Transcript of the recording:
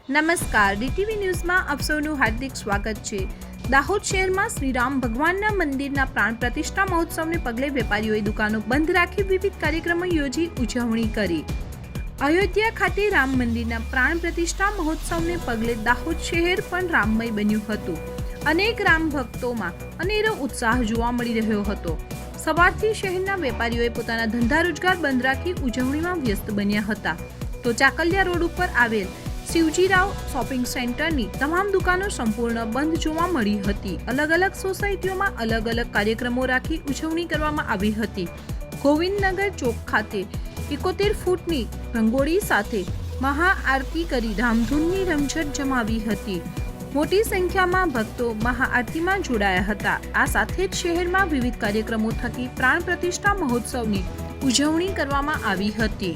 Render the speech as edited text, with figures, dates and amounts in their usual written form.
નમસ્કાર, ડીટીવી ન્યૂઝમાં આપ સૌનું હાર્દિક સ્વાગત છે। દાહોદ શહેરમાં શ્રીરામ ભગવાનના મંદિરના પ્રાણ પ્રતિષ્ઠા મહોત્સવને પગલે વેપારીઓએ દુકાનો બંધ રાખી વિવિધ કાર્યક્રમો યોજી ઉજવણી કરી। અયોધ્યા ખાતે રામ મંદિરના પ્રાણ પ્રતિષ્ઠા મહોત્સવને પગલે દાહોદ શહેર પણ રામમય બન્યું હતું। અનેક રામ ભક્તોમાં અનેરો ઉત્સાહ જોવા મળી રહ્યો હતો। સવારથી શહેરના વેપારીઓએ પોતાના ધંધા રોજગાર બંધ રાખી ઉજવણીમાં વ્યસ્ત બન્યા હતા। તો ચાકલિયા રોડ ઉપર આવેલ શિવજીરાવ શોપિંગ સેન્ટરની તમામ દુકાનો સંપૂર્ણ બંધ જોવા મળી હતી। અલગ અલગ સોસાયટીઓમાં અલગ અલગ કાર્યક્રમો રાખી ઉજવણી કરવામાં આવી હતી। ગોવિંદનગર ચોક ખાતે 71 ફૂટની રંગોળી સાથે મહાઆરતી કરી રામધૂનની રમઝટ જમાવી હતી। મોટી સંખ્યામાં ભક્તો મહાઆરતીમાં જોડાયા હતા। આ સાથે જ શહેરમાં વિવિધ કાર્યક્રમો થકી પ્રાણ પ્રતિષ્ઠા મહોત્સવની ઉજવણી કરવામાં આવી હતી।